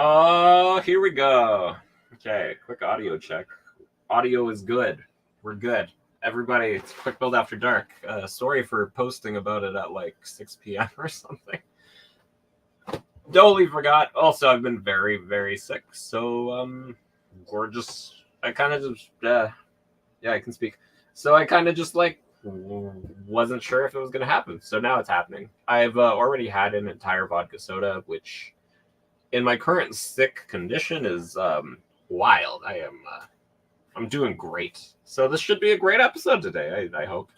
Oh, here we go. Okay, quick audio check. Audio is good. We're good. Everybody, it's Quick Build After Dark. Sorry for posting about it at like 6 p.m. or something. Totally forgot. Also, I've been very, very sick. So, we're just. I kind of just. Yeah, I can speak. So I kind of just like wasn't sure if it was going to happen. So now it's happening. I've already had an entire vodka soda, which in my current sick condition is wild. I'm doing great. So this should be a great episode today. I hope.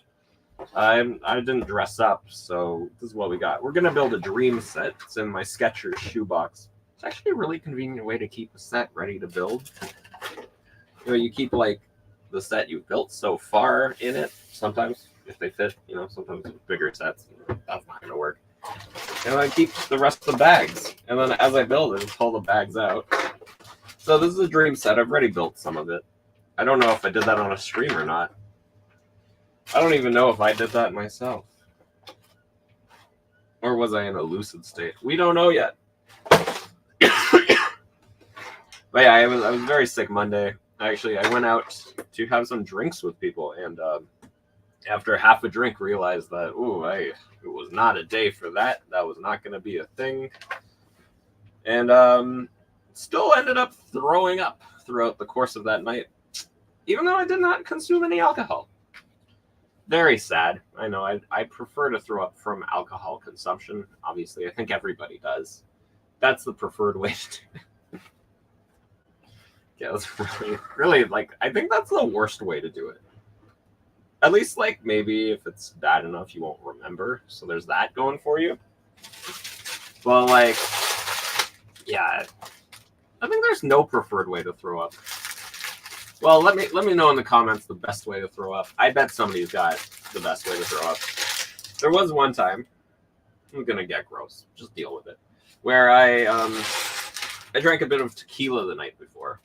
I didn't dress up, so this is what we got. We're gonna build a dream set. It's in my Skechers shoebox. It's actually a really convenient way to keep a set ready to build. You keep like the set you've built so far in it. Sometimes if they fit, sometimes bigger sets, that's not gonna work. And I keep the rest of the bags. And then as I build it, I pull the bags out. So this is a dream set. I've already built some of it. I don't know if I did that on a stream or not. I don't even know if I did that myself. Or was I in a lucid state? We don't know yet. But yeah, I was very sick Monday. Actually, I went out to have some drinks with people, and after half a drink, realized that it was not a day for that. That was not going to be a thing, and still ended up throwing up throughout the course of that night, even though I did not consume any alcohol. Very sad. I know. I prefer to throw up from alcohol consumption. Obviously, I think everybody does. That's the preferred way to do it. Yeah, that's really like, I think that's the worst way to do it. At least, like, maybe if it's bad enough, you won't remember. So there's that going for you. But, like, yeah, I think there's no preferred way to throw up. Well, let me know in the comments the best way to throw up. I bet somebody's got the best way to throw up. There was one time, I'm gonna get gross, just deal with it, where I drank a bit of tequila the night before.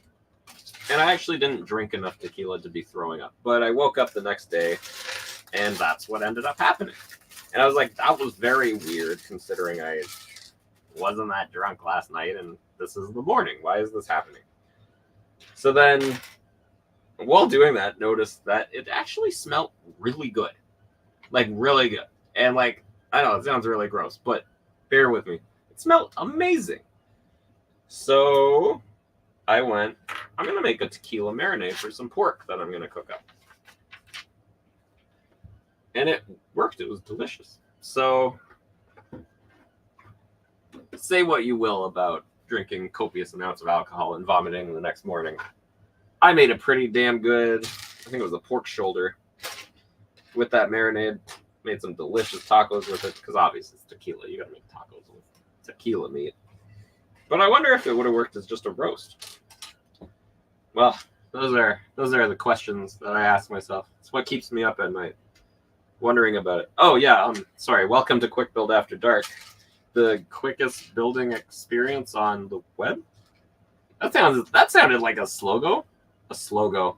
And I actually didn't drink enough tequila to be throwing up. But I woke up the next day, and that's what ended up happening. And I was like, that was very weird, considering I wasn't that drunk last night, and this is the morning. Why is this happening? So then, while doing that, noticed that it actually smelled really good. Like, really good. And, like, I know, it sounds really gross, but bear with me. It smelled amazing. So I went, I'm going to make a tequila marinade for some pork that I'm going to cook up. And it worked. It was delicious. So say what you will about drinking copious amounts of alcohol and vomiting the next morning. I made a pretty damn good, I think it was a pork shoulder with that marinade. Made some delicious tacos with it, because obviously it's tequila. You got to make tacos with tequila meat. But I wonder if it would have worked as just a roast. Well, those are the questions that I ask myself. It's what keeps me up at night, wondering about it. Oh yeah, sorry. Welcome to Quick Build After Dark, the quickest building experience on the web. That sounded like a slogan. A slogan.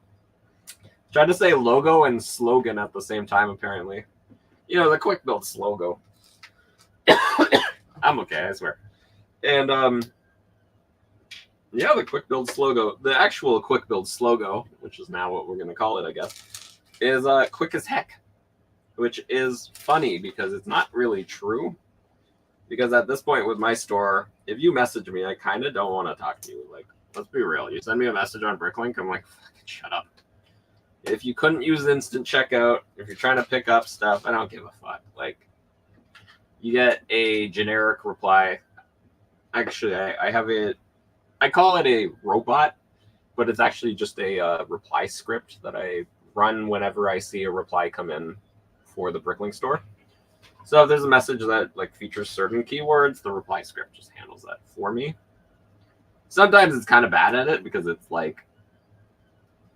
Tried to say logo and slogan at the same time, apparently. The Quick Build slogan. I'm okay, I swear. And yeah, the Quick Build slogan, the actual Quick Build slogan, which is now what we're going to call it, I guess, is quick as heck, which is funny because it's not really true. Because at this point with my store, if you message me, I kind of don't want to talk to you. Like, let's be real. You send me a message on Bricklink, I'm like, fucking shut up. If you couldn't use instant checkout, if you're trying to pick up stuff, I don't give a fuck. Like, you get a generic reply. Actually, I have it. I call it a robot, but it's actually just a reply script that I run whenever I see a reply come in for the Bricklink store. So if there's a message that like features certain keywords, the reply script just handles that for me. Sometimes it's kind of bad at it because it's like,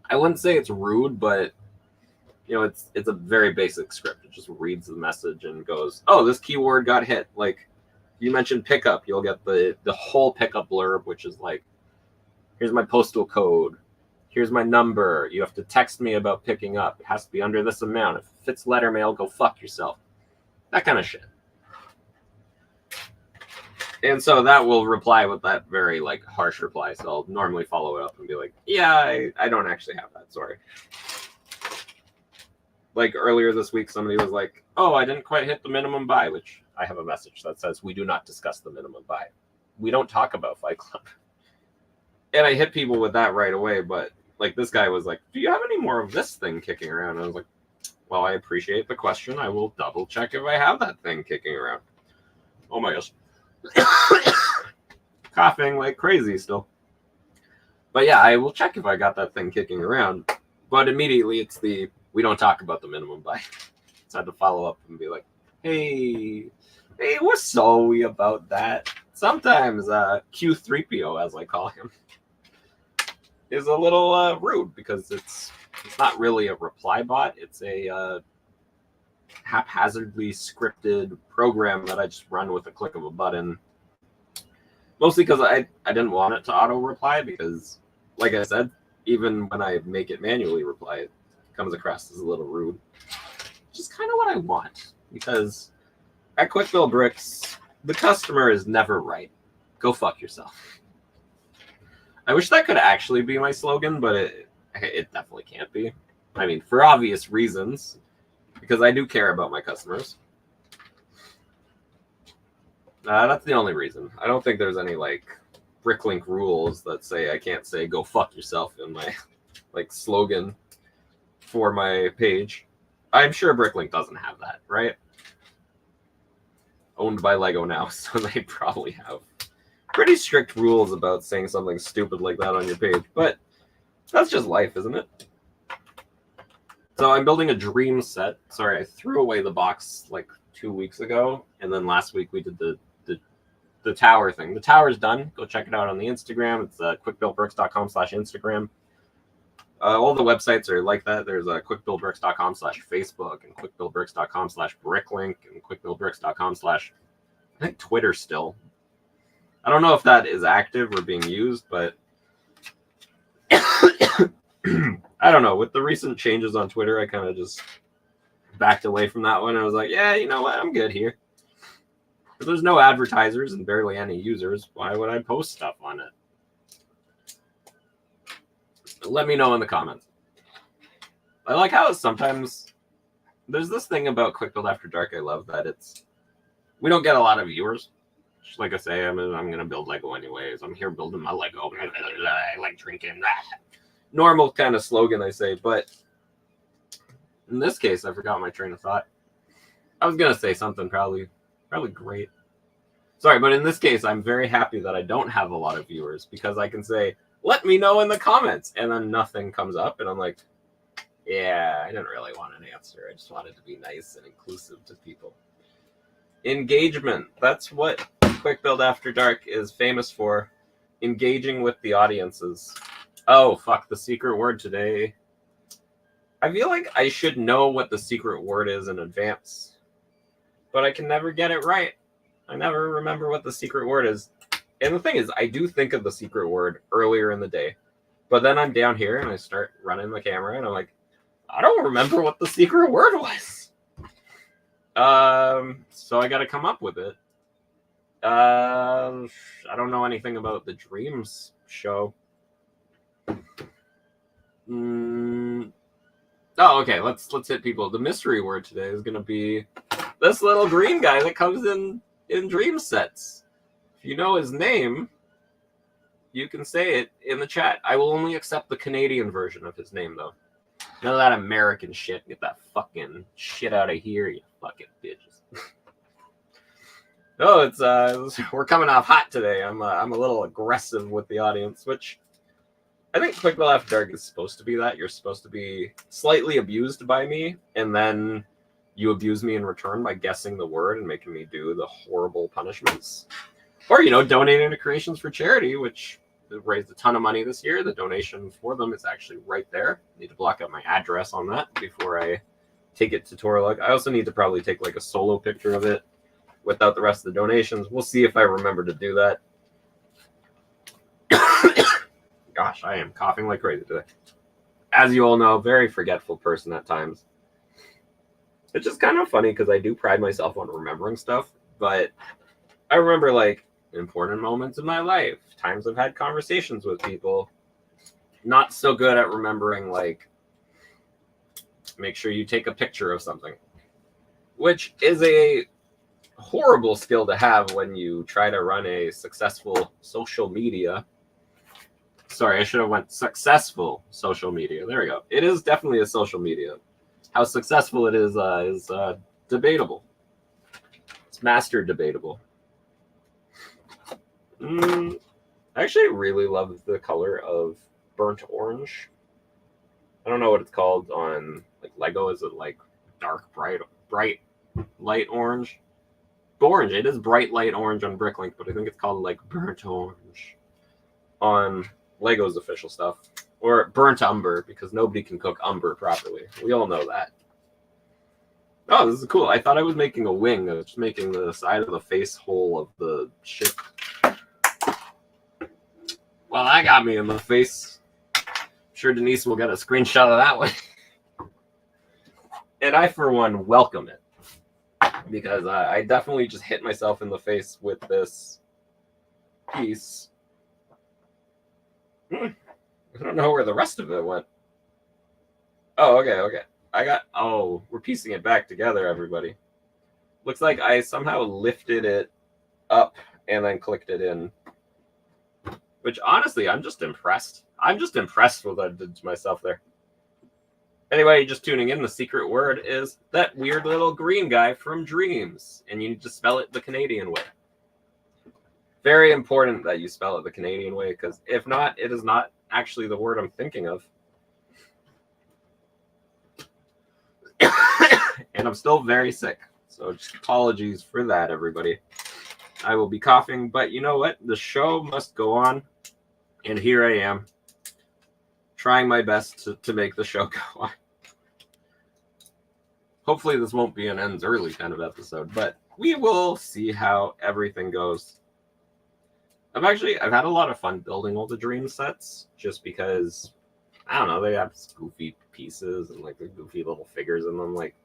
I wouldn't say it's rude, but it's a very basic script. It just reads the message and goes, oh, this keyword got hit. Like, you mentioned pickup, you'll get the whole pickup blurb, which is like, here's my postal code, here's my number, you have to text me about picking up, it has to be under this amount, if it fits letter mail, go fuck yourself. That kind of shit. And so that will reply with that very like harsh reply. So I'll normally follow it up and be like, yeah, I don't actually have that. Sorry. Like earlier this week, somebody was like, oh, I didn't quite hit the minimum buy, which I have a message that says we do not discuss the minimum buy. We don't talk about Fight Club. And I hit people with that right away. But like this guy was like, do you have any more of this thing kicking around? And I was like, well, I appreciate the question. I will double check if I have that thing kicking around. Oh my gosh. Coughing like crazy still. But yeah, I will check if I got that thing kicking around. But immediately it's the, we don't talk about the minimum buy. So I had to follow up and be like, hey, what saw we about that? Sometimes Q3PO, as I call him, is a little rude because it's not really a reply bot. It's a haphazardly scripted program that I just run with a click of a button. Mostly because I didn't want it to auto reply because, like I said, even when I make it manually reply, it comes across as a little rude. Which is kind of what I want because at Quick Build Bricks, the customer is never right. Go fuck yourself. I wish that could actually be my slogan, but it definitely can't be. I mean, for obvious reasons, because I do care about my customers. That's the only reason. I don't think there's any like Bricklink rules that say I can't say "go fuck yourself" in my like slogan for my page. I'm sure Bricklink doesn't have that, right? Owned by Lego now, so they probably have pretty strict rules about saying something stupid like that on your page. But that's just life, isn't it? So I'm building a dream set. Sorry, I threw away the box like 2 weeks ago, and then last week we did the tower thing. The tower's done. Go check it out on the Instagram. It's quickbuildbricks.com/Instagram. All the websites are like that. There's quickbuildbricks.com/Facebook and quickbuildbricks.com/bricklink and quickbuildbricks.com/ I think Twitter still. I don't know if that is active or being used, but I don't know. With the recent changes on Twitter, I kind of just backed away from that one. I was like, yeah, you know what? I'm good here. If there's no advertisers and barely any users, why would I post stuff on it? Let me know in the comments. I like how sometimes there's this thing about Quick Build After Dark I love that we don't get a lot of viewers. Just like I say, I'm going to build Lego anyways. I'm here building my Lego. I like drinking. Normal kind of slogan I say, but in this case, I forgot my train of thought. I was going to say something probably great. Sorry, but in this case, I'm very happy that I don't have a lot of viewers because I can say, let me know in the comments, and then nothing comes up, and I'm like, yeah, I didn't really want an answer. I just wanted to be nice and inclusive to people. Engagement. That's what Quick Build After Dark is famous for. Engaging with the audiences. Oh, fuck, the secret word today. I feel like I should know what the secret word is in advance, but I can never get it right. I never remember what the secret word is. And the thing is, I do think of the secret word earlier in the day, but then I'm down here and I start running the camera and I'm like, I don't remember what the secret word was. So I got to come up with it. I don't know anything about the Dreams show. Oh, okay. Let's hit people. The mystery word today is going to be this little green guy that comes in dream sets. If you know his name, you can say it in the chat. I will only accept the Canadian version of his name, though. None of that American shit. Get that fucking shit out of here, you fucking bitches. Oh, it's we're coming off hot today. I'm a little aggressive with the audience, which I think Quick Build After Dark is supposed to be that. You're supposed to be slightly abused by me, and then you abuse me in return by guessing the word and making me do the horrible punishments. Or, donating to Creations for Charity, which raised a ton of money this year. The donation for them is actually right there. I need to block out my address on that before I take it to Toralug. I also need to probably take like a solo picture of it without the rest of the donations. We'll see if I remember to do that. Gosh, I am coughing like crazy today. As you all know, very forgetful person at times. It's just kind of funny because I do pride myself on remembering stuff, but I remember like important moments in my life, times I've had conversations with people. Not so good at remembering, like, make sure you take a picture of something, which is a horrible skill to have when you try to run a successful social media. Sorry, I should have went successful social media. There we go. It is definitely a social media. How successful it is debatable. It's master debatable. I actually really love the color of burnt orange. I don't know what it's called on like Lego. Is it like dark, bright light orange? Orange. It is bright light orange on Bricklink, but I think it's called like burnt orange on Lego's official stuff. Or burnt umber, because nobody can cook umber properly. We all know that. Oh, this is cool. I thought I was making a wing. I was just making the side of the face hole of the ship. Well, that got me in the face. I'm sure Denise will get a screenshot of that one. And I, for one, welcome it. Because I definitely just hit myself in the face with this piece. I don't know where the rest of it went. Oh, okay. We're piecing it back together, everybody. Looks like I somehow lifted it up and then clicked it in. Which, honestly, I'm just impressed. I'm just impressed with what I did to myself there. Anyway, just tuning in, the secret word is that weird little green guy from Dreams. And you need to spell it the Canadian way. Very important that you spell it the Canadian way, because if not, it is not actually the word I'm thinking of. And I'm still very sick. So just apologies for that, everybody. I will be coughing, but you know what? The show must go on. And here I am, trying my best to make the show go on. Hopefully this won't be an ends early kind of episode, but we will see how everything goes. I've had a lot of fun building all the dream sets, just because, I don't know, they have goofy pieces and like the goofy little figures in them. Like,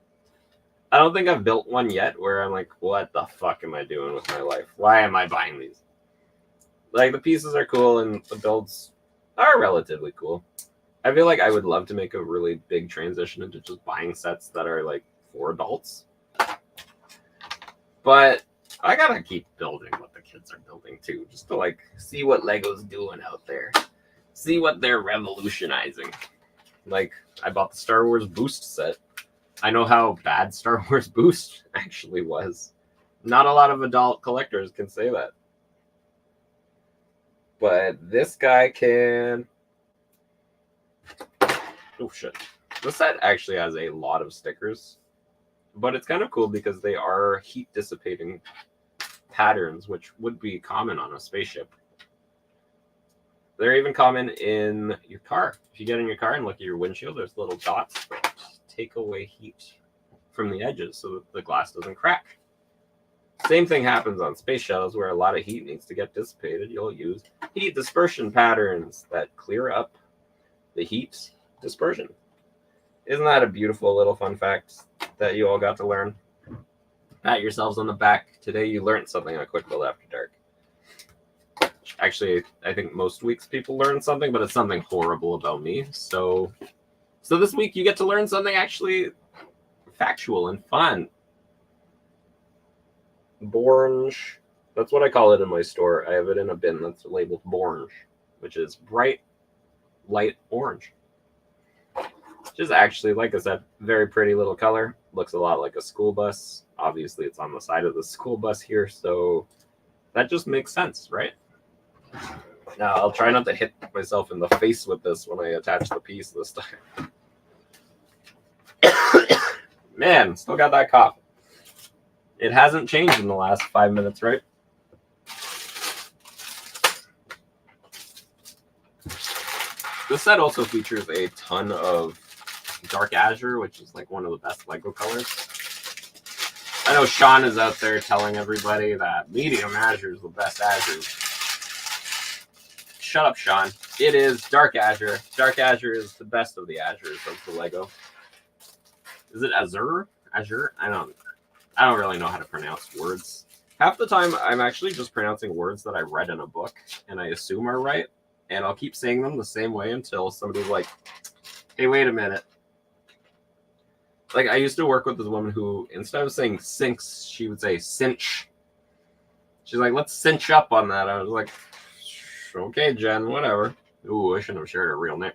I don't think I've built one yet where I'm like, what the fuck am I doing with my life? Why am I buying these? Like, the pieces are cool and the builds are relatively cool. I feel like I would love to make a really big transition into just buying sets that are like for adults. But I gotta keep building what the kids are building too, just to like see what Lego's doing out there. See what they're revolutionizing. Like, I bought the Star Wars Boost set. I know how bad Star Wars Boost actually was. Not a lot of adult collectors can say that. But this guy can... Oh, shit. This set actually has a lot of stickers. But it's kind of cool because they are heat dissipating patterns, which would be common on a spaceship. They're even common in your car. If you get in your car and look at your windshield, there's little dots that take away heat from the edges so that the glass doesn't crack. Same thing happens on space shuttles where a lot of heat needs to get dissipated. You'll use heat dispersion patterns that clear up the heat dispersion. Isn't that a beautiful little fun fact that you all got to learn? Pat yourselves on the back. Today you learned something on Quick Build After Dark. Actually, I think most weeks people learn something, but it's something horrible about me. So this week you get to learn something actually factual and fun. Borange. That's what I call it in my store. I have it in a bin that's labeled Borange, which is bright light orange. Which is actually, like I said, very pretty little color. Looks a lot like a school bus. Obviously, it's on the side of the school bus here, so that just makes sense, right? Now, I'll try not to hit myself in the face with this when I attach the piece this time. Man, still got that cough. It hasn't changed in the last 5 minutes, right? This set also features a ton of Dark Azure, which is like one of the best Lego colors. I know Sean is out there telling everybody that medium azure is the best azure. Shut up, Sean. It is Dark Azure. Dark Azure is the best of the azures of the Lego. Is it Azure? Azure? I don't really know how to pronounce words. Half the time, I'm actually just pronouncing words that I read in a book and I assume are right, and I'll keep saying them the same way until somebody's like, "Hey, wait a minute." Like, I used to work with this woman who, instead of saying sinks, she would say cinch. She's like, "Let's cinch up on that." I was like, "Okay, Jen, whatever." Ooh, I shouldn't have shared her real name.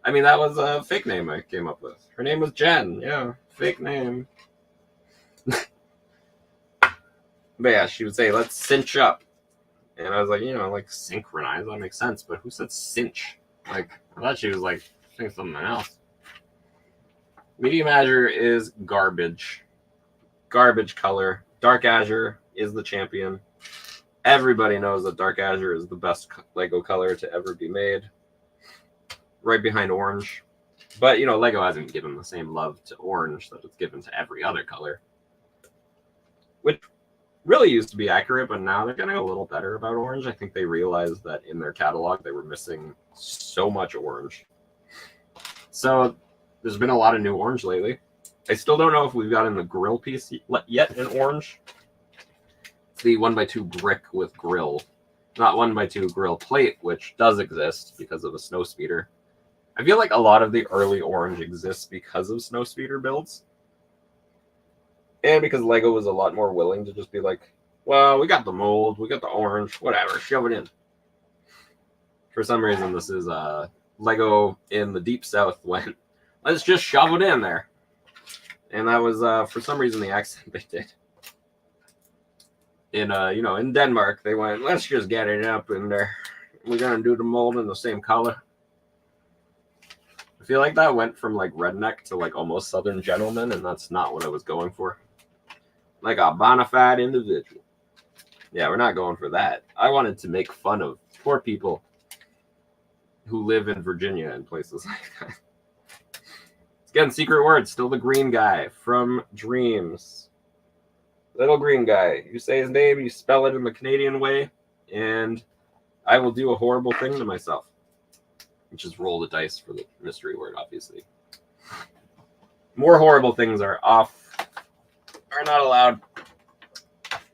I mean, that was a fake name I came up with. Her name was Jen. Yeah, fake name. But yeah, she would say, "Let's cinch up." And I was like, like synchronize, that makes sense. But who said cinch? Like, I thought she was like saying something else. Medium Azure is garbage. Garbage color. Dark Azure is the champion. Everybody knows that Dark Azure is the best Lego color to ever be made. Right behind orange. But, Lego hasn't given the same love to orange that it's given to every other color. Which really used to be accurate, but now they're getting a little better about orange. I think they realized that in their catalog they were missing so much orange. So there's been a lot of new orange lately. I still don't know if we've gotten the grill piece yet in orange. It's the 1x2 brick with grill. Not 1x2 grill plate, which does exist because of a snowspeeder. I feel like a lot of the early orange exists because of snowspeeder builds. And because Lego was a lot more willing to just be like, well, we got the mold, we got the orange, whatever, shove it in. For some reason, this is Lego in the Deep South went, let's just shove it in there. And that was, for some reason, the accent they did. In Denmark, they went, let's just get it up in there. We're going to do the mold in the same color. I feel like that went from, like, redneck to, like, almost Southern gentleman, and that's not what I was going for. Like a bona fide individual. Yeah, we're not going for that. I wanted to make fun of poor people who live in Virginia and places like that. It's getting secret words. Still the green guy from Dreams. Little green guy. You say his name, you spell it in the Canadian way, and I will do a horrible thing to myself. Which is roll the dice for the mystery word, obviously. More horrible things are not allowed.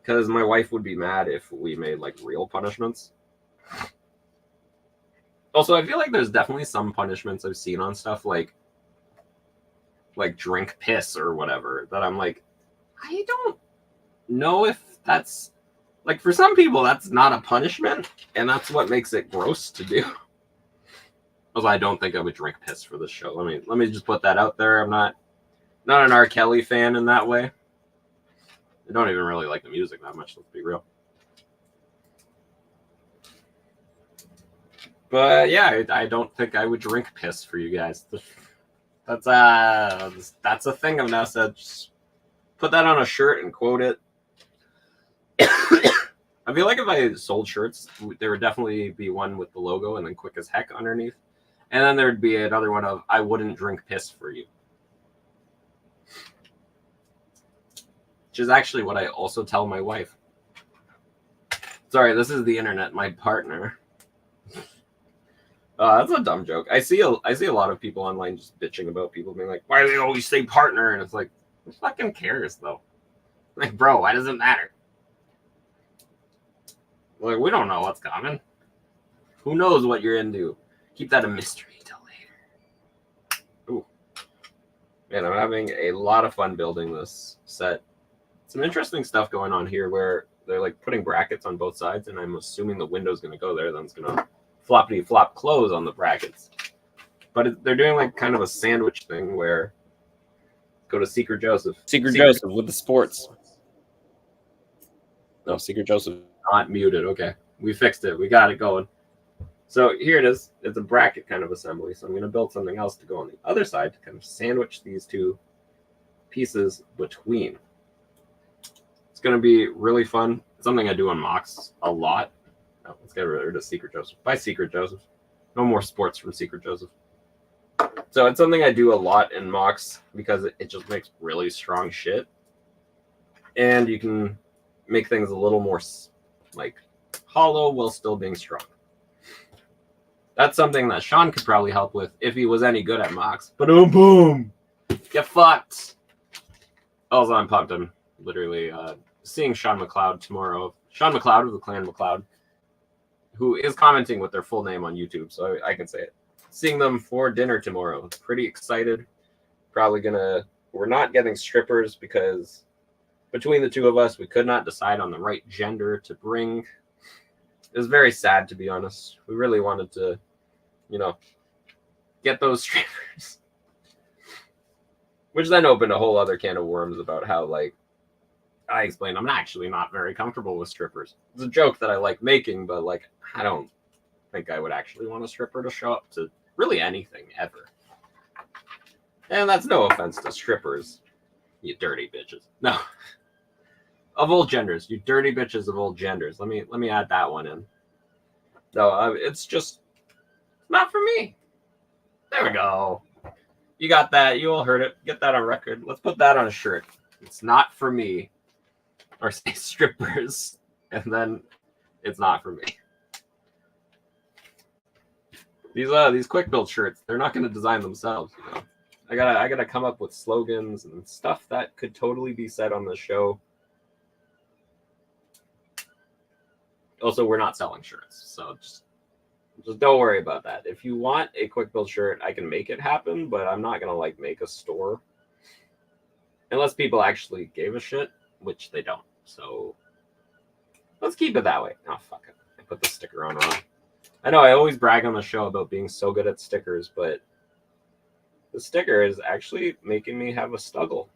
Because my wife would be mad if we made, like, real punishments. Also, I feel like there's definitely some punishments I've seen on stuff like drink piss or whatever that I'm like, I don't know if that's, like, for some people that's not a punishment, and that's what makes it gross to do. Also, I don't think I would drink piss for this show. Let me just put that out there. I'm not an R. Kelly fan in that way. I don't even really like the music that much, let's be real. But yeah, I don't think I would drink piss for you guys. That's a thing I've now said. Just put that on a shirt and quote it. I feel like if I sold shirts, there would definitely be one with the logo and then quick as heck underneath. And then there'd be another one of, I wouldn't drink piss for you. Which is actually what I also tell my wife. Sorry, this is the internet, my partner. That's a dumb joke. I see a lot of people online just bitching about people being like, why do they always say partner? And it's like, who fucking cares, though? Like, bro, why does it matter? Like, we don't know what's coming. Who knows what you're into? Keep that a mystery till later. Ooh. Man, I'm having a lot of fun building this set. Some interesting stuff going on here where they're, like, putting brackets on both sides, and I'm assuming the window's going to go there, then it's going to floppity flop close on the brackets. But they're doing, like, kind of a sandwich thing where go to Secret Joseph. Secret Joseph with the sports. No, Secret Joseph not muted. Okay, we fixed it. We got it going. So here it is. It's a bracket kind of assembly. So I'm going to build something else to go on the other side to kind of sandwich these two pieces between. It's going to be really fun. It's something I do on mocks a lot. Oh, let's get rid of Secret Joseph. Bye, Secret Joseph. No more sports from Secret Joseph. So it's something I do a lot in mocks because it just makes really strong shit. And you can make things a little more, like, hollow while still being strong. That's something that Sean could probably help with if he was any good at mocks. Boom, boom. Get fucked. Also, I'm pumped. I'm literally seeing Sean McLeod tomorrow. Sean McLeod of the Clan McLeod, who is commenting with their full name on YouTube, so I can say it. Seeing them for dinner tomorrow. Pretty excited. Probably gonna... We're not getting strippers because between the two of us, we could not decide on the right gender to bring. It was very sad, to be honest. We really wanted to, you know, get those strippers. Which then opened a whole other can of worms about how, like, I explained I'm actually not very comfortable with strippers. It's a joke that I like making, but, like, I don't think I would actually want a stripper to show up to really anything ever. And that's no offense to strippers, you dirty bitches. No. Of all genders, you dirty bitches of all genders. Let me add that one in. No, it's just not for me. There we go. You got that. You all heard it. Get that on record. Let's put that on a shirt. It's not for me. Or say strippers, and then it's not for me. These quick build shirts, they're not going to design themselves. You know, I gotta come up with slogans and stuff that could totally be said on the show. Also, we're not selling shirts, so just don't worry about that. If you want a quick build shirt, I can make it happen, but I'm not gonna like make a store unless people actually gave a shit, which they don't. So let's keep it that way. Oh, fuck it. I put the sticker on wrong. I know I always brag on the show about being so good at stickers, but the sticker is actually making me have a stuggle.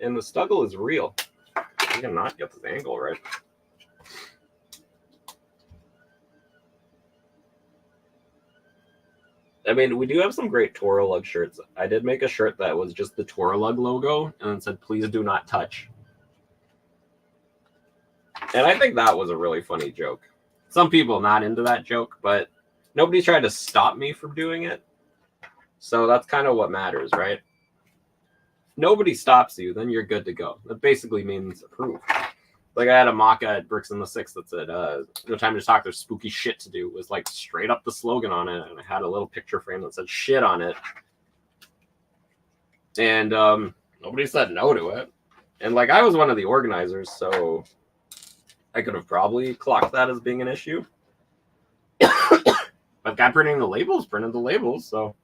And the stuggle is real. I cannot get this angle right. I mean, we do have some great Toralug shirts. I did make a shirt that was just the Toralug logo and it said, "Please do not touch." And I think that was a really funny joke. Some people not into that joke, but nobody tried to stop me from doing it. So that's kind of what matters, right? If nobody stops you, then you're good to go. That basically means approve. Like I had a maca at Bricks in the Six that said, "No time to talk, there's spooky shit to do." It was like straight up the slogan on it, and I had a little picture frame that said shit on it. And nobody said no to it. And like I was one of the organizers, so I could have probably clocked that as being an issue. But guy printing the labels printed the labels, so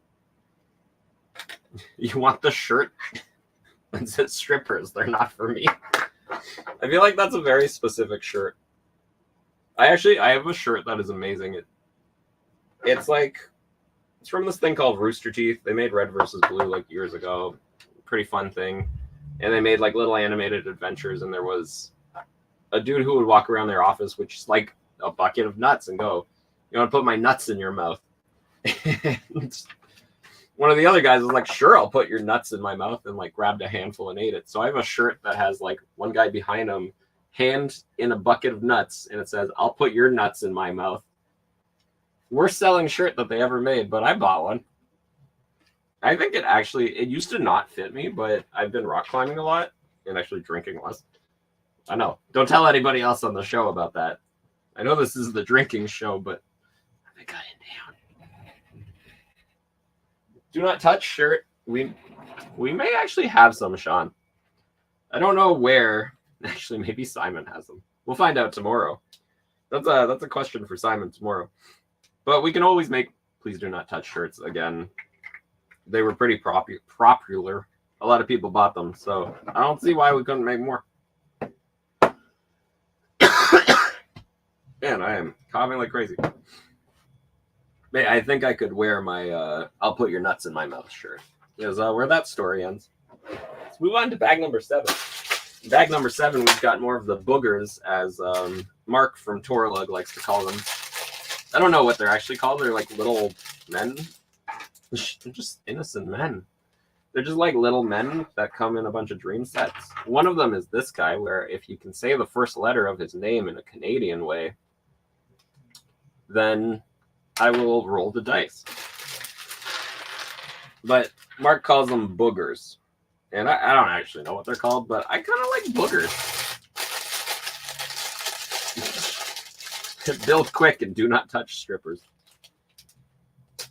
you want the shirt that says strippers, they're not for me. I feel like that's a very specific shirt. I have a shirt that is amazing. It's from this thing called Rooster Teeth. They made Red versus Blue like years ago. Pretty fun thing. And they made like little animated adventures, and there was a dude who would walk around their office with just like a bucket of nuts and go, "You want to put my nuts in your mouth?" And one of the other guys was like, "Sure, I'll put your nuts in my mouth," and like grabbed a handful and ate it. So I have a shirt that has like one guy behind him, hand in a bucket of nuts, and it says, "I'll put your nuts in my mouth." Worst selling shirt that they ever made, but I bought one. I think it used to not fit me, but I've been rock climbing a lot and actually drinking less. I know. Don't tell anybody else on the show about that. I know this is the drinking show, but I got it down. Do not touch shirt. We may actually have some, Sean. I don't know where. Actually, maybe Simon has them. We'll find out tomorrow. That's a question for Simon tomorrow. But we can always make "Please do not touch" shirts again. They were pretty popular. A lot of people bought them, so I don't see why we couldn't make more. Man, I am coughing like crazy. Man, I think I could wear my "I'll put your nuts in my mouth" shirt. Because where that story ends. Let's move on to bag number 7. Bag number 7, we've got more of the boogers, as Mark from Toralug likes to call them. I don't know what they're actually called. They're like little men. They're just innocent men. They're just like little men that come in a bunch of dream sets. One of them is this guy, where if you can say the first letter of his name in a Canadian way, then I will roll the dice. But Mark calls them boogers. And I don't actually know what they're called, but I kind of like boogers. Build quick and do not touch strippers.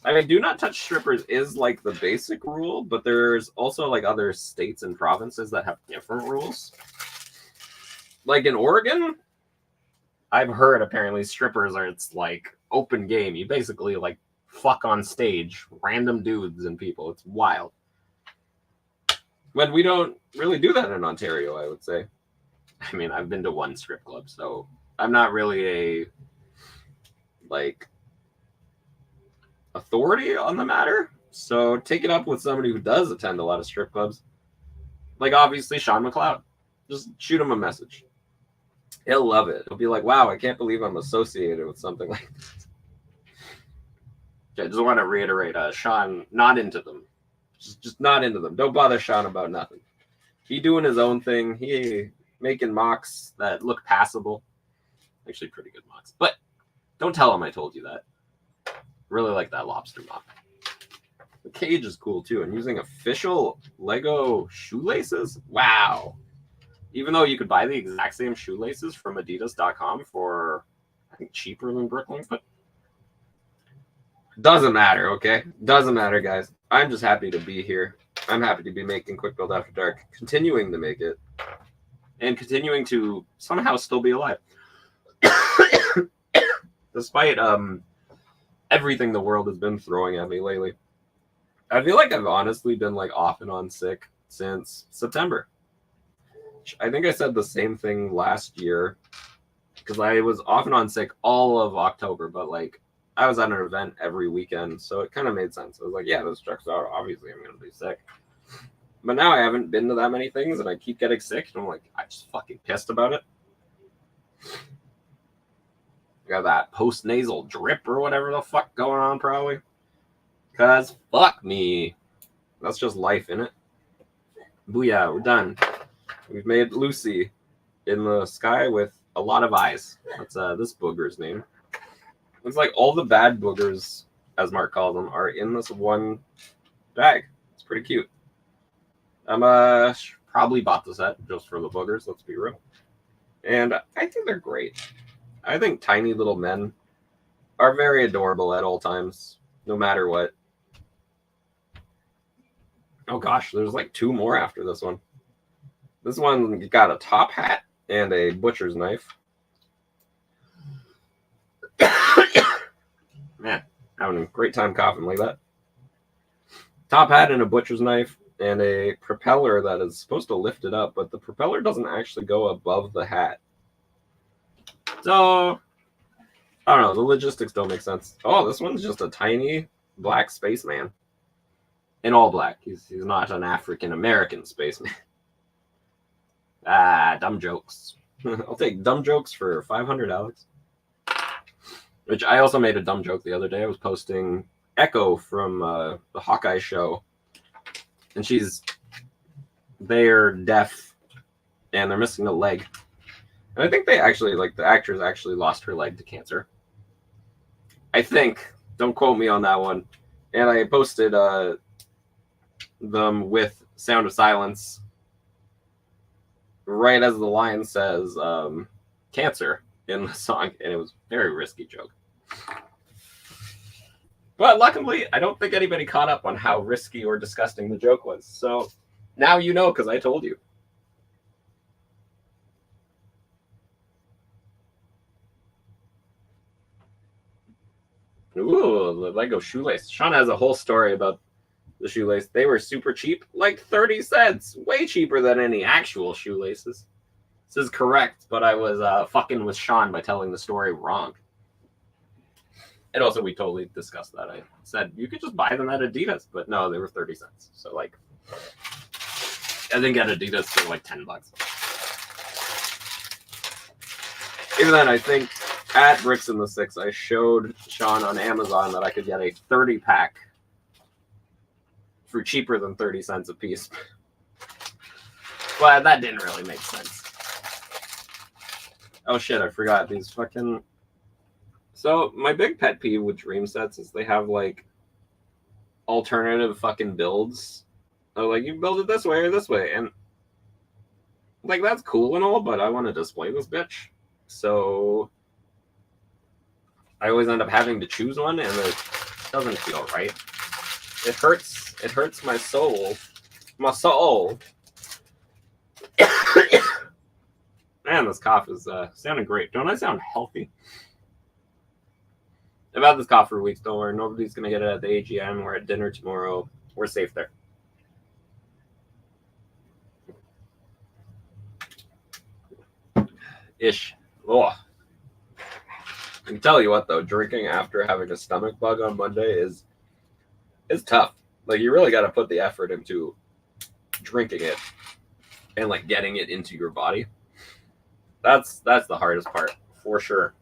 I mean, do not touch strippers is like the basic rule, but there's also like other states and provinces that have different rules. Like in Oregon, I've heard apparently strippers are it's like open game. You basically like fuck on stage, random dudes and people. It's wild. But we don't really do that in Ontario, I would say. I mean, I've been to one strip club, so I'm not really a like authority on the matter. So take it up with somebody who does attend a lot of strip clubs. Like obviously Sean McLeod. Just shoot him a message. He'll love it. He'll be like, wow, I can't believe I'm associated with something like this. I just want to reiterate, Sean, not into them. Just not into them. Don't bother Sean about nothing. He doing his own thing. He making mocks that look passable. Actually, pretty good mocks. But don't tell him I told you that. Really like that lobster mock. The cage is cool too. And using official Lego shoelaces? Wow. Even though you could buy the exact same shoelaces from Adidas.com for, I think, cheaper than Brooklyn, but doesn't matter, okay? Doesn't matter, guys. I'm just happy to be here. I'm happy to be making Quick Build After Dark, continuing to make it, and continuing to somehow still be alive. Despite everything the world has been throwing at me lately. I feel like I've honestly been like off and on sick since September. I think I said the same thing last year because I was off and on sick all of October, but like I was at an event every weekend, so it kind of made sense. I was like, yeah, this checks out. Obviously, I'm going to be sick. But now I haven't been to that many things, and I keep getting sick, and I'm like, I'm just fucking pissed about it. I got that post-nasal drip or whatever the fuck going on, probably. Because fuck me. That's just life, innit? Booyah, we're done. We've made Lucy in the sky with a lot of eyes. That's this booger's name. Looks like all the bad boogers, as Mark calls them, are in this one bag. It's pretty cute. I'm probably bought the set just for the boogers, let's be real. And I think they're great. I think tiny little men are very adorable at all times, no matter what. Oh gosh, there's like two more after this one. This one got a top hat and a butcher's knife. Man, having a great time coughing like that. Top hat and a butcher's knife and a propeller that is supposed to lift it up, but the propeller doesn't actually go above the hat. So, I don't know. The logistics don't make sense. Oh, this one's just a tiny black spaceman. In all black. He's not an African-American spaceman. Dumb jokes. I'll take dumb jokes for 500, Alex. Which I also made a dumb joke the other day. I was posting Echo from the Hawkeye show. And they're deaf and they're missing a leg. And I think they actually, like, the actress actually lost her leg to cancer. I think. Don't quote me on that one. And I posted them with Sound of Silence right as the line says cancer in the song. And it was a very risky joke. But luckily, I don't think anybody caught up on how risky or disgusting the joke was. So now you know because I told you. Ooh, the Lego shoelace. Sean has a whole story about the shoelace. They were super cheap, like 30 cents. Way cheaper than any actual shoelaces. This is correct, but I was fucking with Sean by telling the story wrong. And also, we totally discussed that. I said, you could just buy them at Adidas, but no, they were 30 cents. So, like, I think at Adidas, they're like $10. Even then, I think at Bricks in the Six, I showed Sean on Amazon that I could get a 30-pack for cheaper than 30 cents a piece. But that didn't really make sense. Oh shit, I forgot these fucking... So, my big pet peeve with Dream Sets is they have, like, alternative fucking builds. So, like, you build it this way or this way, and, like, that's cool and all, but I want to display this bitch. So, I always end up having to choose one, and it doesn't feel right. It hurts my soul. My soul. Man, this cough is sounding great. Don't I sound healthy? I've had this cough for weeks. Don't worry. Nobody's going to get it at the AGM. We're at dinner tomorrow. We're safe there. Ish. Oh. I can tell you what, though. Drinking after having a stomach bug on Monday is tough. Like, you really got to put the effort into drinking it and, like, getting it into your body. That's the hardest part, for sure.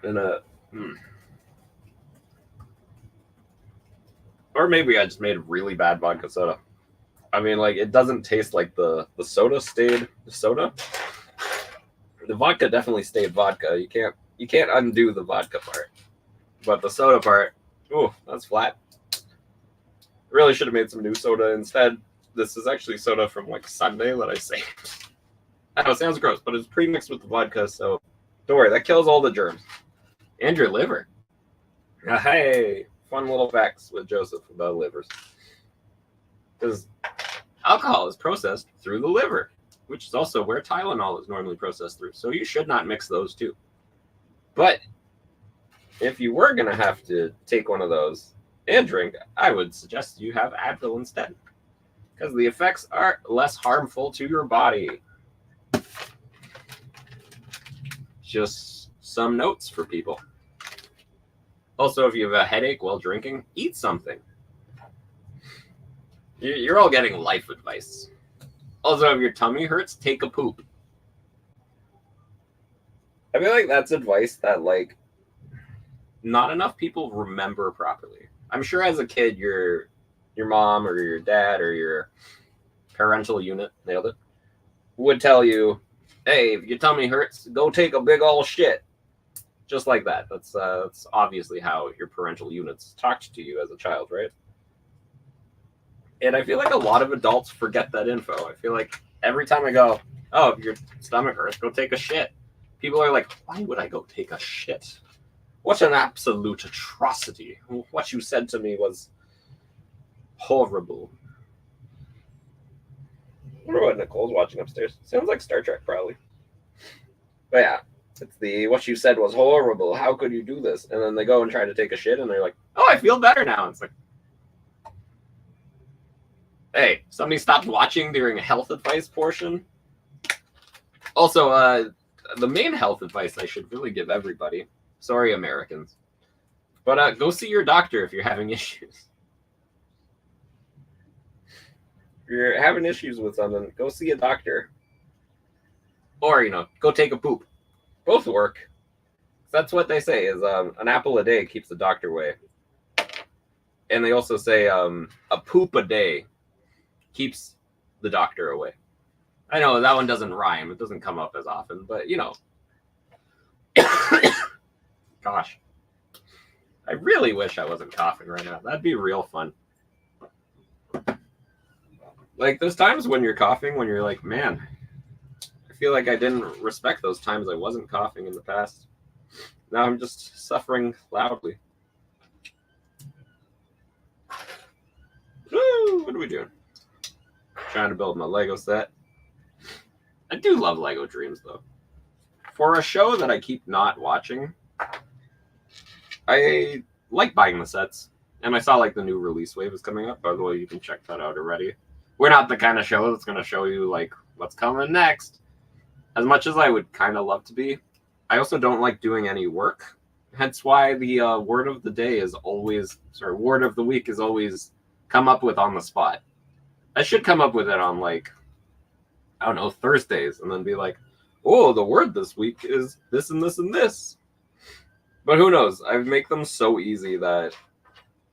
And or maybe I just made really bad vodka soda. I mean, like, it doesn't taste like the soda stayed the soda. The vodka definitely stayed vodka. You can't undo the vodka part, but the soda part, ooh, that's flat. Really should have made some new soda instead. This is actually soda from like Sunday that I saved. I know it sounds gross, but it's pre-mixed with the vodka, so don't worry, that kills all the germs and your liver. Hey, fun little facts with Joseph about livers. Because alcohol is processed through the liver, which is also where Tylenol is normally processed through. So you should not mix those two. But if you were going to have to take one of those and drink, I would suggest you have Advil instead, because the effects are less harmful to your body. Just some notes for people. Also, if you have a headache while drinking, eat something. You're all getting life advice. Also, if your tummy hurts, take a poop. I feel like that's advice that, like, not enough people remember properly. I'm sure as a kid, your mom or your dad or your parental unit, nailed it, would tell you, hey, if your tummy hurts, go take a big ol' shit. Just like that. That's obviously how your parental units talked to you as a child, right? And I feel like a lot of adults forget that info. I feel like every time I go, oh, if your stomach hurts, go take a shit. People are like, why would I go take a shit? What an absolute atrocity. What you said to me was horrible. I wonder what Nicole's watching upstairs. Sounds like Star Trek, probably. But yeah, it's the what you said was horrible. How could you do this? And then they go and try to take a shit, and they're like, oh, I feel better now. It's like, hey, somebody stopped watching during a health advice portion. Also, the main health advice I should really give everybody. Sorry, Americans. But go see your doctor if you're having issues. If you're having issues with something, go see a doctor. Or, go take a poop. Both work. That's what they say is an apple a day keeps the doctor away. And they also say a poop a day keeps the doctor away. I know that one doesn't rhyme. It doesn't come up as often, but Gosh. I really wish I wasn't coughing right now. That'd be real fun. Like, there's times when you're coughing when you're like, man, I feel like I didn't respect those times I wasn't coughing in the past. Now I'm just suffering loudly. Woo, what are we doing? Trying to build my Lego set. I do love Lego Dreams, though. For a show that I keep not watching, I like buying the sets. And I saw, like, the new release wave is coming up. By the way, you can check that out already. We're not the kind of show that's going to show you, like, what's coming next. As much as I would kind of love to be, I also don't like doing any work. Hence why the word of the day is always, word of the week is always come up with on the spot. I should come up with it on, like, I don't know, Thursdays, and then be like, oh, the word this week is this and this and this. But who knows? I make them so easy that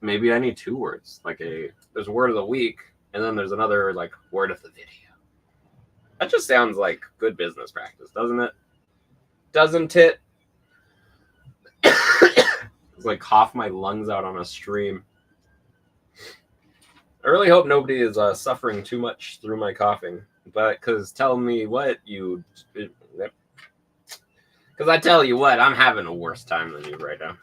maybe I need 2 words. Like, there's a word of the week, and then there's another, like, word of the video. That just sounds like good business practice, doesn't it? Doesn't it? It's like cough my lungs out on a stream. I really hope nobody is suffering too much through my coughing. But, because tell me what, you... Because I tell you what, I'm having a worse time than you right now.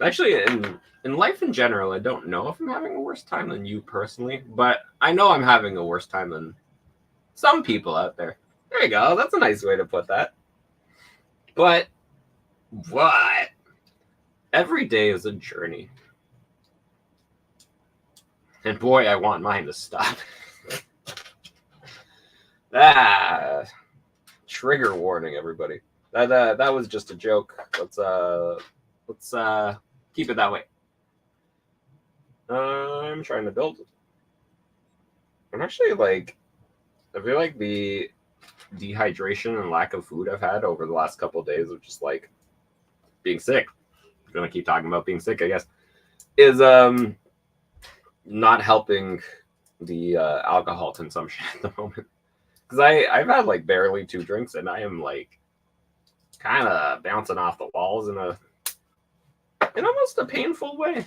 Actually, in life in general, I don't know if I'm having a worse time than you personally, but I know I'm having a worse time than some people out there. There you go. That's a nice way to put that. But what? Every day is a journey. And boy, I want mine to stop. Trigger warning, everybody. That was just a joke. Let's keep it that way. I'm trying to build. I'm actually like, I feel like the dehydration and lack of food I've had over the last couple of days of just like being sick. I'm gonna keep talking about being sick, I guess, is not helping the alcohol consumption at the moment. Because I've had like barely 2 drinks and I am like kind of bouncing off the walls in almost a painful way.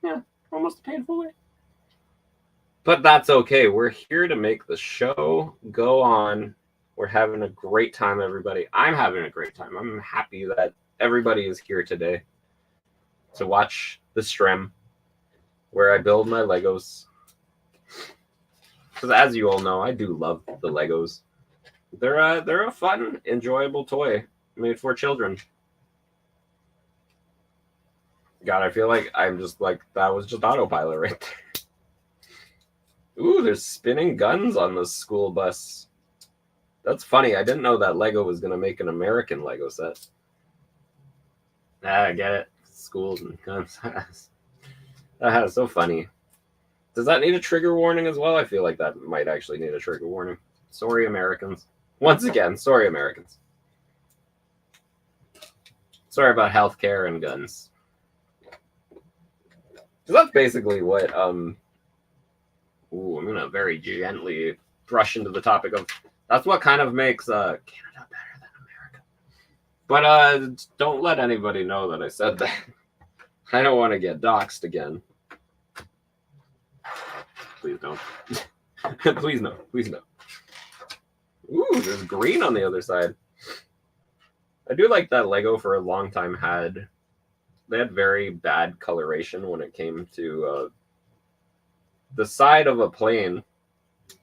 Yeah, almost a painful way. But that's okay. We're here to make the show go on. We're having a great time, everybody. I'm having a great time. I'm happy that everybody is here today to watch the stream where I build my Legos. Because as you all know, I do love the Legos. They're a fun, enjoyable toy made for children. God, I feel like I'm just like, that was just autopilot right there. Ooh, there's spinning guns on the school bus. That's funny. I didn't know that Lego was going to make an American Lego set. I get it. Schools and guns. So funny. Does that need a trigger warning as well? I feel like that might actually need a trigger warning. Sorry, Americans. Once again, sorry, Americans. Sorry about healthcare and guns. So that's basically what I'm gonna very gently brush into the topic of that's what kind of makes Canada better than America. But don't let anybody know that I said that. I don't want to get doxxed again. Please don't. Please no. Please no. Ooh, there's green on the other side. I do like that Lego for a long time they had very bad coloration when it came to the side of a plane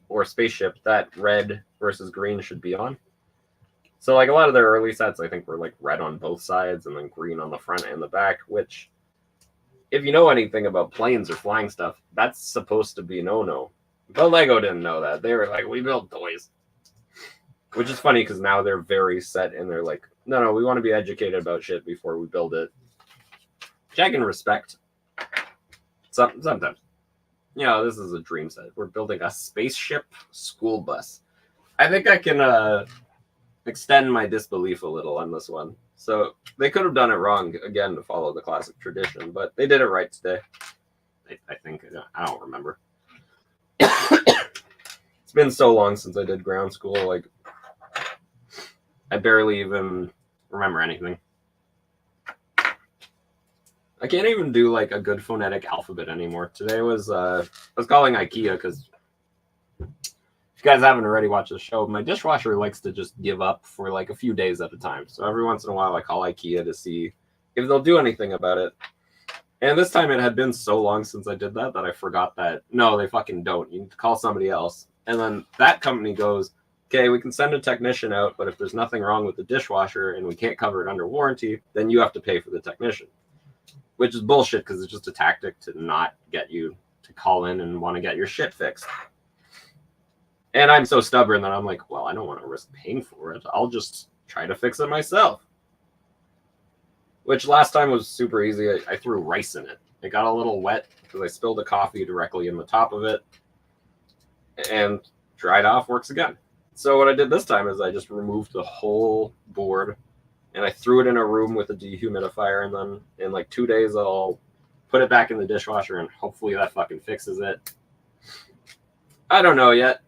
or spaceship that red versus green should be on. So like a lot of their early sets, I think, were like red on both sides and then green on the front and the back, which if you know anything about planes or flying stuff, that's supposed to be no-no. But Lego didn't know that. They were like, we build toys. Which is funny because now they're very set and they're like, no, we want to be educated about shit before we build it. Which I can respect. Sometimes. You know, this is a dream set. We're building a spaceship school bus. I think I can extend my disbelief a little on this one. So they could have done it wrong, again, to follow the classic tradition, but they did it right today. I think. I don't remember. It's been so long since I did ground school. Like, I barely even remember anything. I can't even do like a good phonetic alphabet anymore. Today was I was calling IKEA because if you guys haven't already watched the show, my dishwasher likes to just give up for like a few days at a time. So every once in a while I call IKEA to see if they'll do anything about it. And this time it had been so long since I did that I forgot that no, they fucking don't. You need to call somebody else. And then that company goes, okay, we can send a technician out, but if there's nothing wrong with the dishwasher and we can't cover it under warranty, then you have to pay for the technician. Which is bullshit because it's just a tactic to not get you to call in and want to get your shit fixed. And I'm so stubborn that I'm like, well, I don't want to risk paying for it. I'll just try to fix it myself. Which last time was super easy. I threw rice in it. It got a little wet because I spilled the coffee directly in the top of it. And dried off, works again. So what I did this time is I just removed the whole board and I threw it in a room with a dehumidifier, and then in like 2 days I'll put it back in the dishwasher and hopefully that fucking fixes it. I don't know yet.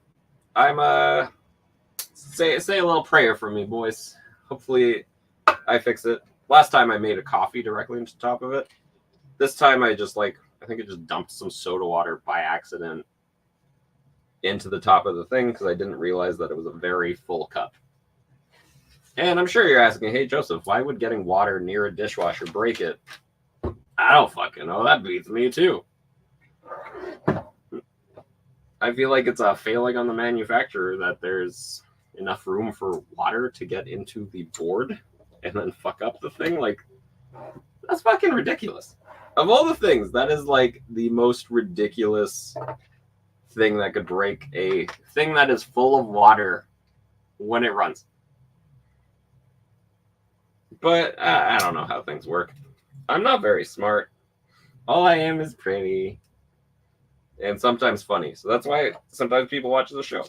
I'm say a little prayer for me, boys. Hopefully I fix it. Last time I made a coffee directly into the top of it. This time I just I think I just dumped some soda water by accident into the top of the thing because I didn't realize that it was a very full cup. And I'm sure you're asking, hey, Joseph, why would getting water near a dishwasher break it? I don't fucking know. That beats me too. I feel like it's a failing on the manufacturer that there's enough room for water to get into the board and then fuck up the thing. Like, that's fucking ridiculous. Of all the things, that is like the most ridiculous thing that could break a thing that is full of water when it runs. But I don't know how things work. I'm not very smart. All I am is pretty. And sometimes funny. So that's why sometimes people watch the show.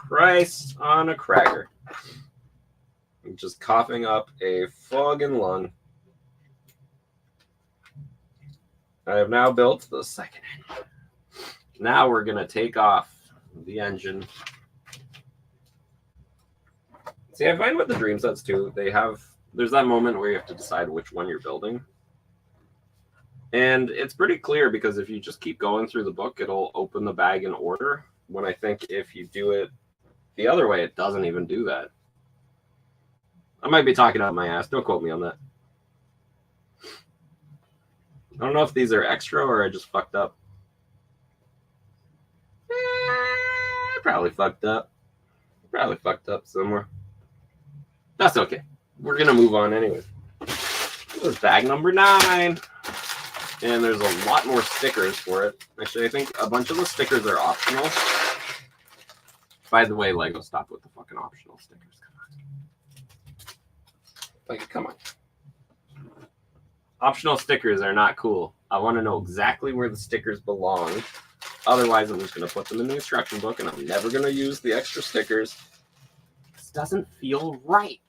Christ on a cracker. I'm just coughing up a fucking lung. I have now built the second engine. Now we're going to take off the engine. See, I find with the dream sets too, there's that moment where you have to decide which one you're building. And it's pretty clear because if you just keep going through the book, it'll open the bag in order. When I think if you do it the other way, it doesn't even do that. I might be talking out my ass. Don't quote me on that. I don't know if these are extra or I just fucked up. Probably fucked up. Probably fucked up somewhere. That's okay. We're going to move on anyway. There's bag number 9. And there's a lot more stickers for it. Actually, I think a bunch of the stickers are optional. By the way, Lego, stop with the fucking optional stickers. Come on. Like, come on. Optional stickers are not cool. I want to know exactly where the stickers belong. Otherwise, I'm just going to put them in the instruction book, and I'm never going to use the extra stickers. This doesn't feel right.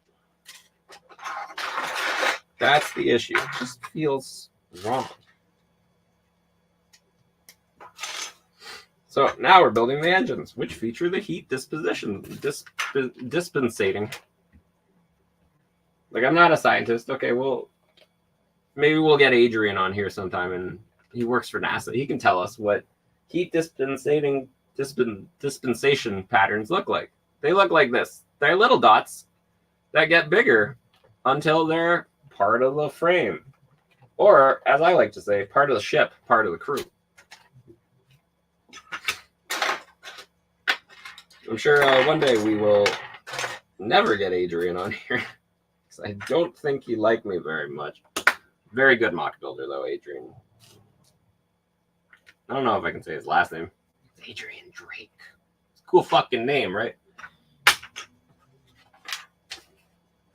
That's the issue. It just feels wrong. So now we're building the engines, which feature the heat dispensating. Like, I'm not a scientist. Okay, well, maybe we'll get Adrian on here sometime, and he works for NASA. He can tell us what heat dispensation patterns look like. They look like this. They're little dots that get bigger until they're part of the frame. Or, as I like to say, part of the ship, part of the crew. I'm sure one day we will never get Adrian on here. Because I don't think he liked me very much. Very good mock builder, though, Adrian. I don't know if I can say his last name. It's Adrian Drake. It's a cool fucking name, right?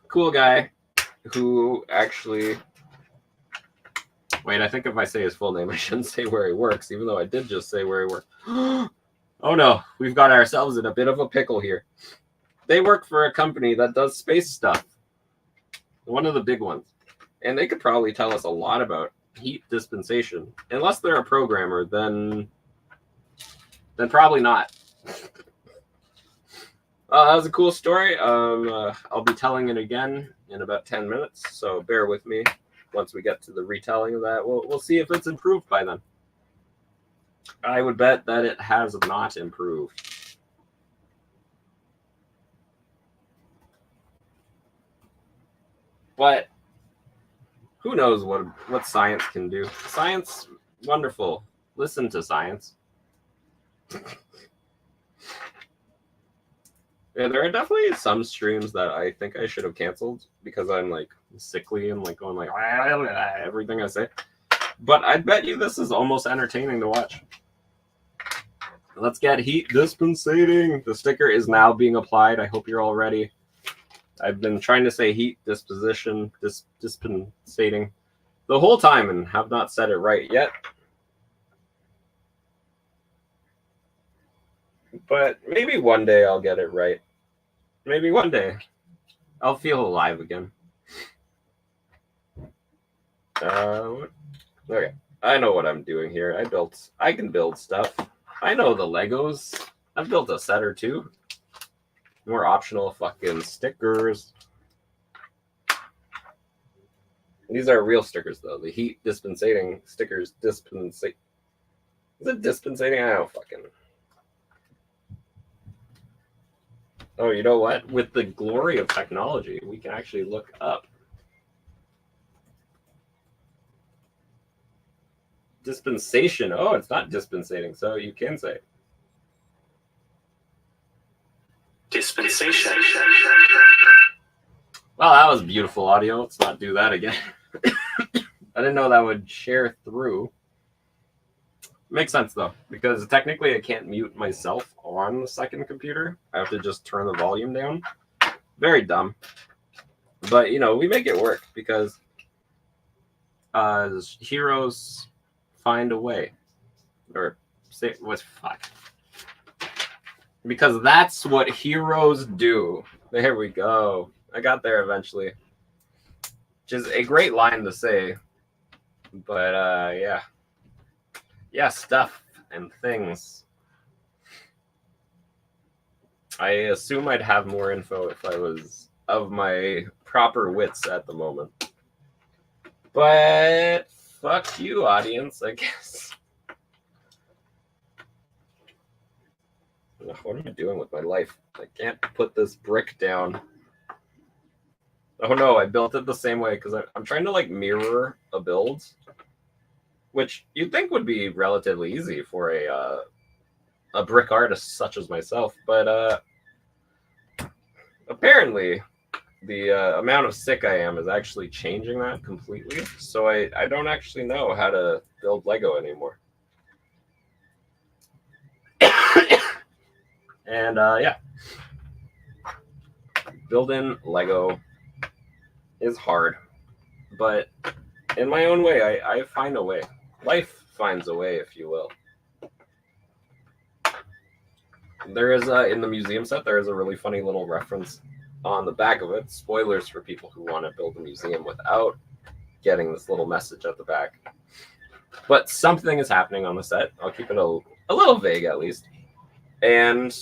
Cool guy who actually... Wait, I think if I say his full name, I shouldn't say where he works, even though I did just say where he works. Oh no, we've got ourselves in a bit of a pickle here. They work for a company that does space stuff. One of the big ones. And they could probably tell us a lot about heat dispensation. Unless they're a programmer, then probably not. That was a cool story. I'll be telling it again in about 10 minutes, so bear with me. Once we get to the retelling of that, we'll see if it's improved by then. I would bet that it has not improved. But who knows what science can do. Science, wonderful. Listen to science. Yeah, there are definitely some streams that I think I should have canceled because I'm like sickly and like going like everything I say. But I bet you this is almost entertaining to watch. Let's get heat dispensating. The sticker is now being applied. I hope you're all ready. I've been trying to say heat dispensating the whole time and have not said it right yet. But maybe one day I'll get it right. Maybe one day I'll feel alive again. Okay, I know what I'm doing here. I can build stuff. I know the Legos. I've built a set or two. More optional fucking stickers. These are real stickers, though. The heat dispensating stickers. Is it dispensating? I don't fucking... Oh, you know what? With the glory of technology, we can actually look up Dispensation. Oh, it's not dispensating, so you can say dispensation. Well, that was beautiful audio. Let's not do that again. I didn't know that would share through. Makes sense though, because technically I can't mute myself on the second computer. I have to just turn the volume down. Very dumb. But, you know, we make it work because heroes find a way. Or say, what, fuck. Because that's what heroes do. There we go. I got there eventually. Which is a great line to say. But, yeah. Yeah, stuff and things. I assume I'd have more info if I was of my proper wits at the moment. But fuck you, audience, I guess. What am I doing with my life? I can't put this brick down. Oh no, I built it the same way because I'm trying to like mirror a build, which you'd think would be relatively easy for a brick artist such as myself, but apparently the amount of sick I am is actually changing that completely. So I don't actually know how to build Lego anymore. And yeah, building Lego is hard, but in my own way, I find a way. Life finds a way, if you will. There is in the museum set, there is a really funny little reference on the back of it. Spoilers for people who want to build a museum without getting this little message at the back. But something is happening on the set. I'll keep it a little vague at least. And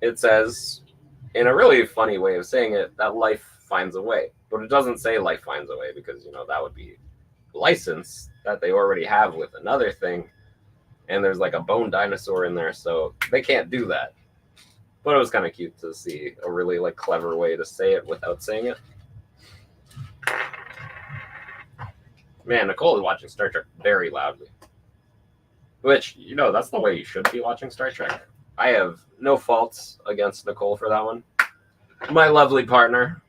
it says, in a really funny way of saying it, that life finds a way. But it doesn't say life finds a way because, you know, that would be license that they already have with another thing. And there's like a bone dinosaur in there, so they can't do that. But it was kind of cute to see a really like clever way to say it without saying it. Man, Nicole is watching Star Trek very loudly. Which, you know, that's the way you should be watching Star Trek. I have no faults against Nicole for that one. My lovely partner.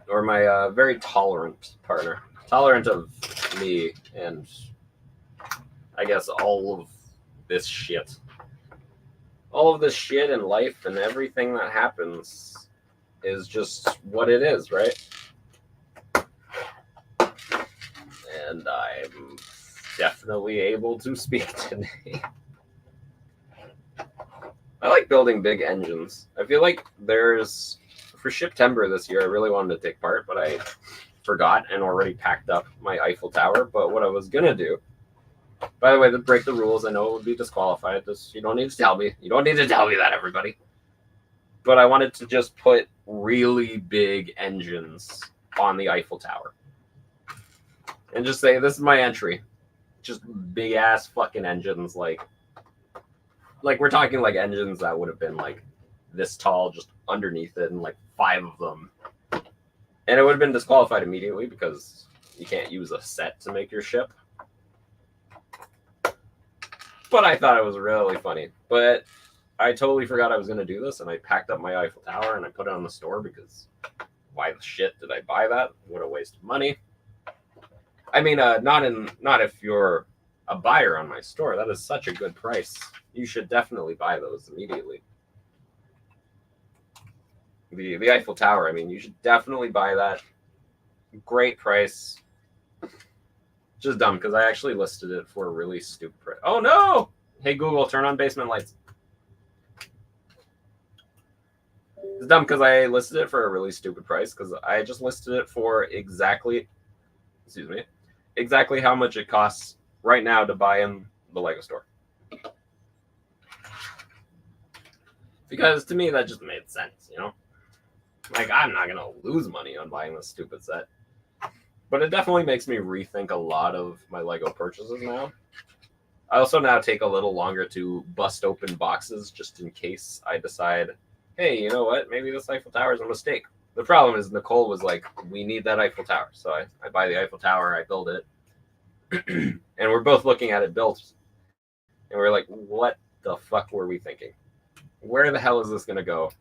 Or my very tolerant partner. Tolerant of me and I guess all of this shit. All of this shit in life and everything that happens is just what it is, right? And I'm definitely able to speak today. I like building big engines. I feel like there's, for Shiptember this year, I really wanted to take part, but I forgot and already packed up my Eiffel Tower. But what I was going to do, by the way, to break the rules, I know it would be disqualified. You don't need to tell me. You don't need to tell me that, everybody. But I wanted to just put really big engines on the Eiffel Tower. And just say, this is my entry. Just big ass fucking engines, like we're talking like engines that would have been like this tall just underneath it and like 5 of them. And it would have been disqualified immediately because you can't use a set to make your ship. But I thought it was really funny. But I totally forgot I was going to do this, and I packed up my Eiffel Tower and I put it on the store because why the shit did I buy that? What a waste of money. I mean, not if you're a buyer on my store. That is such a good price. You should definitely buy those immediately. The Eiffel Tower, I mean, you should definitely buy that. Great price. Just dumb, because I actually listed it for a really stupid price. Oh, no! Hey, Google, turn on basement lights. It's dumb, because I listed it for a really stupid price, because I just listed it for exactly how much it costs right now to buy in the Lego store. Because to me, that just made sense, you know? Like, I'm not going to lose money on buying this stupid set. But it definitely makes me rethink a lot of my Lego purchases now. I also now take a little longer to bust open boxes just in case I decide, hey, you know what? Maybe this Eiffel Tower is a mistake. The problem is Nicole was like, we need that Eiffel Tower. So I buy the Eiffel Tower, I build it. And we're both looking at it built. And we're like, what the fuck were we thinking? Where the hell is this going to go?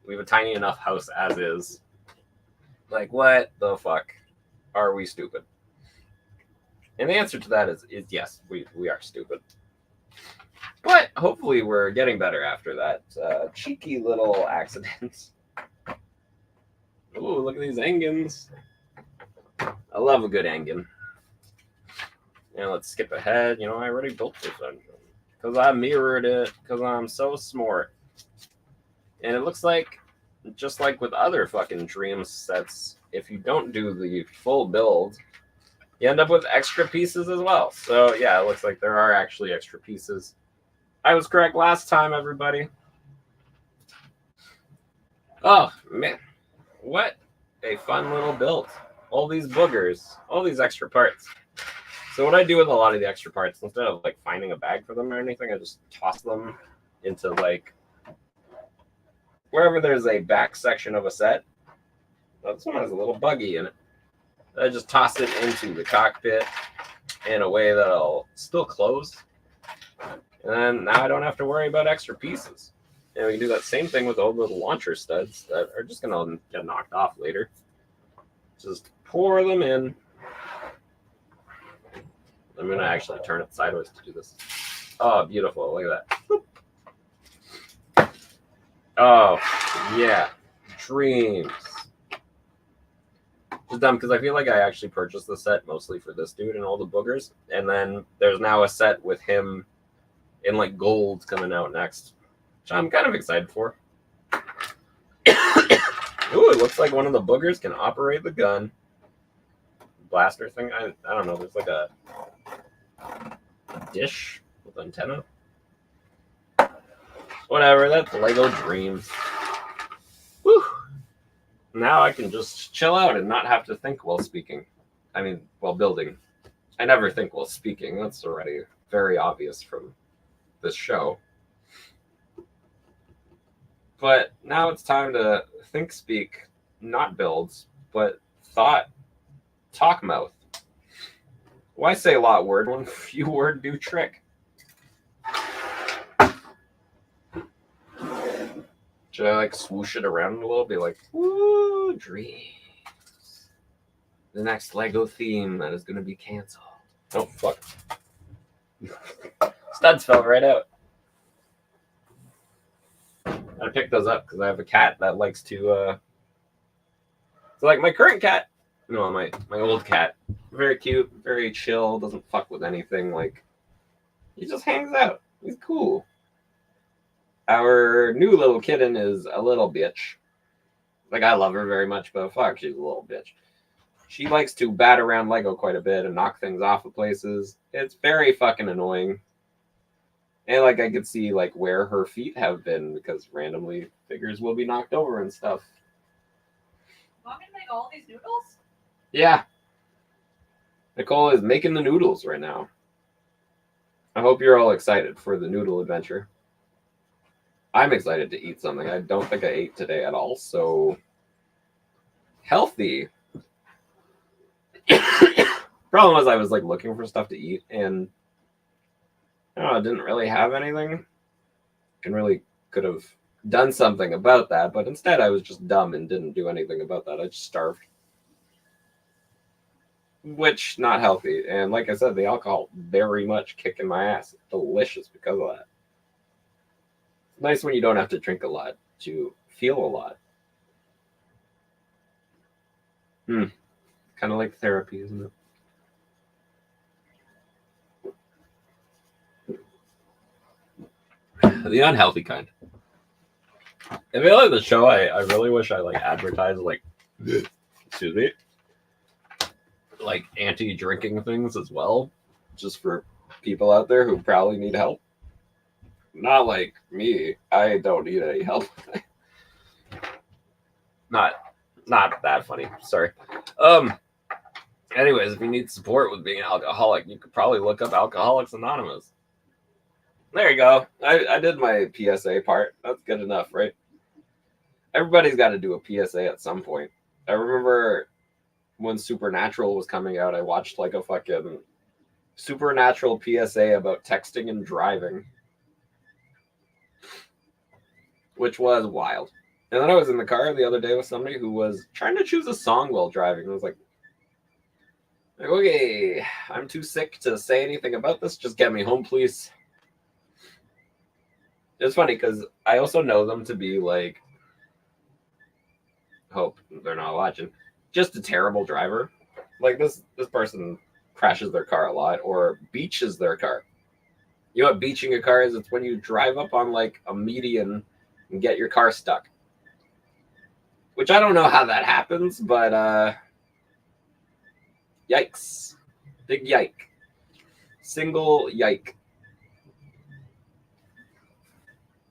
We have a tiny enough house as is. Like, what the fuck? Are we stupid? And the answer to that is yes, we are stupid. But hopefully we're getting better after that cheeky little accident. Ooh, look at these engines. I love a good engine. And let's skip ahead. You know, I already built this engine. Because I mirrored it. Because I'm so smart. And it looks like, just like with other fucking Dream sets, if you don't do the full build, you end up with extra pieces as well. So, yeah, it looks like there are actually extra pieces. I was correct last time, everybody. Oh, man. What a fun little build. All these boogers. All these extra parts. So what I do with a lot of the extra parts, instead of like finding a bag for them or anything, I just toss them into like wherever there's a back section of a set. Well, this one has a little buggy in it. I just toss it into the cockpit in a way that'll still close. And then now I don't have to worry about extra pieces. And we can do that same thing with all the little launcher studs that are just going to get knocked off later. Just pour them in. I'm going to actually turn it sideways to do this. Oh, beautiful. Look at that. Boop. Oh, yeah. Dreams. It's dumb because I feel like I actually purchased the set mostly for this dude and all the boogers. And then there's now a set with him in like gold coming out next, which I'm kind of excited for. Ooh, it looks like one of the boogers can operate the gun. Blaster thing. I don't know. There's like a dish with antenna. Whatever. That's Lego Dreams. Whew. Now I can just chill out and not have to think while speaking. I mean, while building. I never think while speaking. That's already very obvious from this show. But now it's time to think, speak, not builds, but thought, talk mouth. Why say a lot word when few word do trick? Should I like swoosh it around a little? Be like, woo, dreams. The next Lego theme that is going to be canceled. Oh, fuck. Studs fell right out. I picked those up because I have a cat that likes to, so like my current cat, no, my old cat, very cute, very chill, doesn't fuck with anything, like, he just hangs out. He's cool. Our new little kitten is a little bitch. Like, I love her very much, but fuck, she's a little bitch. She likes to bat around Lego quite a bit and knock things off of places. It's very fucking annoying. And, like, I could see, like, where her feet have been because randomly figures will be knocked over and stuff. Want me to make all these noodles? Yeah. Nicole is making the noodles right now. I hope you're all excited for the noodle adventure. I'm excited to eat something. I don't think I ate today at all, so healthy. Problem was I was like looking for stuff to eat and I didn't really have anything. And really could have done something about that, but instead I was just dumb and didn't do anything about that. I just starved. Which, not healthy. And like I said, the alcohol very much kicking my ass. Delicious because of that. Nice when you don't have to drink a lot to feel a lot. Kind of like therapy, isn't it? The unhealthy kind. I feel like the show, I really wish I like advertised like, excuse me, like anti-drinking things as well, just for people out there who probably need help. Not like me. I don't need any help. Not that funny. Sorry. Anyways, if you need support with being an alcoholic, you could probably look up Alcoholics Anonymous. There you go. I did my PSA part. That's good enough, right? everybody's got to do a PSA at some point. I remember when Supernatural was coming out, I watched like a fucking Supernatural PSA about texting and driving, which was wild. And then I was in the car the other day with somebody who was trying to choose a song while driving. I was like, okay, I'm too sick to say anything about this. Just get me home, please. It's funny because I also know them to be like, hope they're not watching, just a terrible driver. Like this person crashes their car a lot or beaches their car. You know what beaching a car is? It's when you drive up on like a median and get your car stuck. Which I don't know how that happens, but yikes. Big yike. Single yike.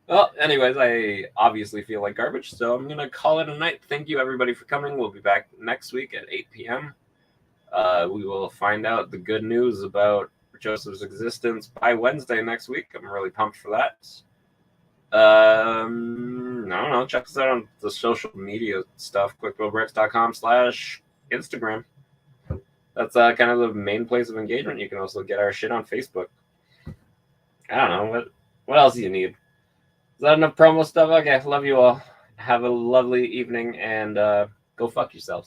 Well, anyways, I obviously feel like garbage, so I'm going to call it a night. Thank you, everybody, for coming. We'll be back next week at 8 p.m. We will find out the good news about Joseph's existence by Wednesday next week. I'm really pumped for that. I don't know. Check us out on the social media stuff. quickbuildbricks.com/Instagram. That's kind of the main place of engagement. You can also get our shit on Facebook. I don't know. What else do you need? Is that enough promo stuff? Okay, love you all. Have a lovely evening and go fuck yourselves.